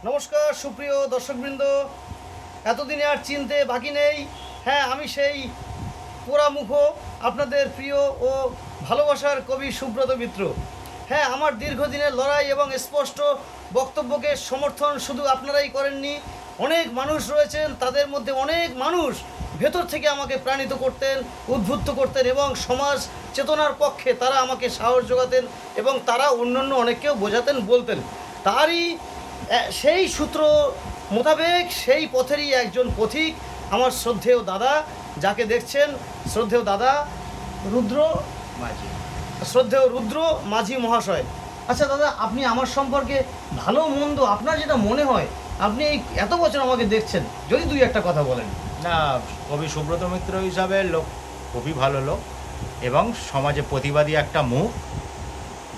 নমস্কার সুপ্রিয় দর্শকবৃন্দ, এতদিনে আর চিনতে বাকি নেই। হ্যাঁ, আমি সেই পোড়ামুখ আপনাদের প্রিয় ও ভালোবাসার কবি সুব্রত মিত্র। হ্যাঁ, আমার দীর্ঘদিনের লড়াই এবং স্পষ্ট বক্তব্যকে সমর্থন শুধু আপনারাই করেননি, অনেক মানুষ রয়েছেন, তাদের মধ্যে অনেক মানুষ ভেতর থেকে আমাকে প্রাণিত করতেন, উদ্বুদ্ধ করতেন এবং সমাজ চেতনার পক্ষে তারা আমাকে সাহস যোগাতেন এবং তারা অন্যান্য অনেককেও বোঝাতেন, বলতেন। তারই সেই সূত্র মোতাবেক সেই পথেরই একজন পথিক আমার শ্রদ্ধেয় দাদা, যাকে দেখছেন শ্রদ্ধেয় দাদা রুদ্র মাঝি। শ্রদ্ধেয় রুদ্র মাঝি মহাশয়। আচ্ছা দাদা, আপনি আমার সম্পর্কে ভালো মন্দ আপনার যেটা মনে হয়, আপনি এই এত বছর আমাকে দেখছেন, যদি দুই একটা কথা বলেন। না, কবি সুব্রত মিত্র হিসাবে লোক খুবই ভালো লোক এবং সমাজে প্রতিবাদী একটা মুখ।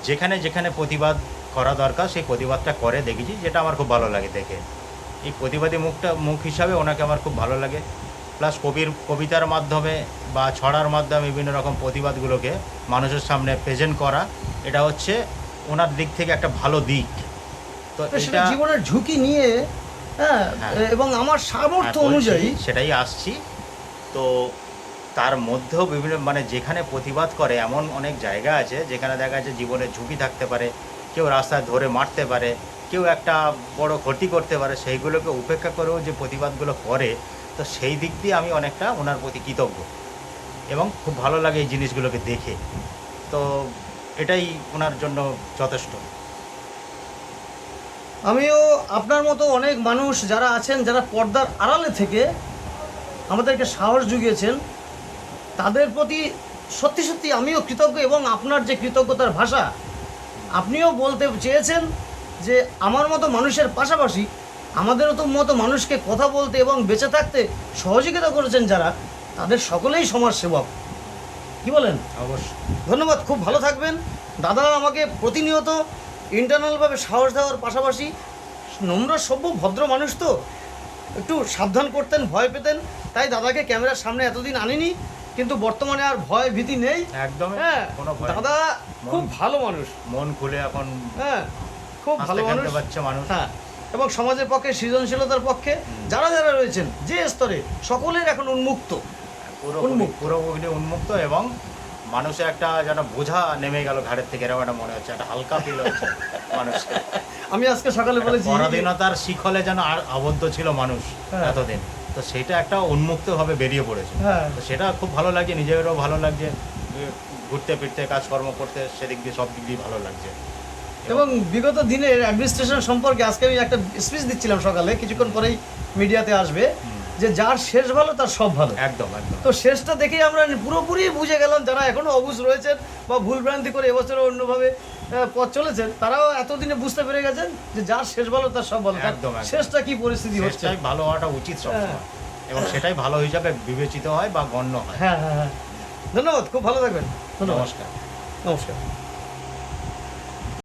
যেখানে যেখানে প্রতিবাদ করা দরকার সেই প্রতিবাদটা করে দেখেছি, যেটা আমার খুব ভালো লাগে দেখে। এই প্রতিবাদী মুখ হিসাবে ওনাকে আমার খুব ভালো লাগে। প্লাস কবিতার মাধ্যমে বা ছড়ার মাধ্যমে বিভিন্ন রকম প্রতিবাদগুলোকে মানুষের সামনে প্রেজেন্ট করা, এটা হচ্ছে ওনার দিক থেকে একটা ভালো দিক। তো সেটা এটা জীবনের ঝুঁকি নিয়ে, হ্যাঁ, এবং আমার সামর্থ্য অনুযায়ী সেটাই আসছি। তো তার মধ্যেও বিভিন্ন যেখানে প্রতিবাদ করে এমন অনেক জায়গা আছে যেখানে দেখা যাচ্ছে জীবনের ঝুঁকি থাকতে পারে, কেউ রাস্তায় ধরে মারতে পারে, কেউ একটা বড় ক্ষতি করতে পারে, সেইগুলোকে উপেক্ষা করেও যে প্রতিবাদগুলো করে, তো সেই দিক দিয়ে আমি অনেকটা ওনার প্রতি কৃতজ্ঞ এবং খুব ভালো লাগে এই জিনিসগুলোকে দেখে। তো এটাই ওনার জন্য যথেষ্ট। আমিও আপনার মতো অনেক মানুষ যারা আছেন, যারা পর্দার আড়ালে থেকে আমাদেরকে সাহস জুগিয়েছেন, তাদের প্রতি সত্যি সত্যি আমিও কৃতজ্ঞ। এবং আপনার যে কৃতজ্ঞতার ভাষা, আপনিও বলতে চেয়েছেন যে আমার মতো মানুষের পাশাপাশি আমাদেরও তো মতো মানুষকে কথা বলতে এবং বেঁচে থাকতে সহযোগিতা করেছেন যারা, তাদের সকলেই সমাজসেবক। কি বলেন? অবশ্যই। ধন্যবাদ, খুব ভালো থাকবেন। দাদা আমাকে প্রতিনিয়ত ইন্টারনালভাবে সাহস দেওয়ার পাশাপাশি নম্র সভ্য ভদ্র মানুষ, তো একটু সাবধান করতেন, ভয় পেতেন, তাই দাদাকে ক্যামেরার সামনে এতদিন আনিনি। কিন্তু বর্তমানে আর ভয় ভীতি নেই একদম। হ্যাঁ, কোনো ভয় দাদা খুব ভালো মানুষ, মন খুলে এখন হ্যাঁ, খুব ভালো মানুষ। হ্যাঁ, এবং সমাজের পক্ষে, সৃজনশীলতার পক্ষে যারা যারা রয়েছেন যে স্তরে, সকলের এখন উন্মুক্ত, পুরোপুরি উন্মুক্ত এবং মানুষের একটা যেন বোঝা নেমে গেল ঘাড়ের থেকে, এরকম একটা মনে হচ্ছে, একটা হালকা ফিল হচ্ছে মানুষ। আমি আজকে সকালে বলেছি পরাধীনতার শিখলে যেন আর আবদ্ধ ছিল মানুষ এতদিন, তো সেটা একটা উন্মুক্তভাবে বেরিয়ে পড়েছে। তো সেটা খুব ভালো লাগছে, নিজেরও ভালো লাগছে, ঘুরতে ফিরতে কাজকর্ম করতে সেদিক দিয়ে সব দিক দিয়ে ভালো লাগছে। এবং বিগত দিনের অ্যাডমিনিস্ট্রেশন সম্পর্কে আজকে আমি একটা স্পিচ দিচ্ছিলাম সকালে, কিছুক্ষণ পরেই মিডিয়াতে আসবে, যে যার শেষ ভালো তার সব ভালো। একদম একদম। তো শেষটা দেখেই আমরা পুরোপুরি বুঝে গেলাম, যারা এখনও অবুঝ রয়েছেন বা ভুলভ্রান্তি করে এবছরও অন্যভাবে পথ চলেছেন, তারাও এতদিনে বুঝতে পেরে গেছেন যে যার শেষ ভালো তার সব ভালো। একদম। শেষটা কি পরিস্থিতি হচ্ছে, ভালো হওয়াটা উচিত সবসময়, এবং সেটাই ভালো হিসাবে বিবেচিত হয় বা গণ্য হয়। হ্যাঁ হ্যাঁ হ্যাঁ, ধন্যবাদ, খুব ভালো থাকবেন। নমস্কার। নমস্কার।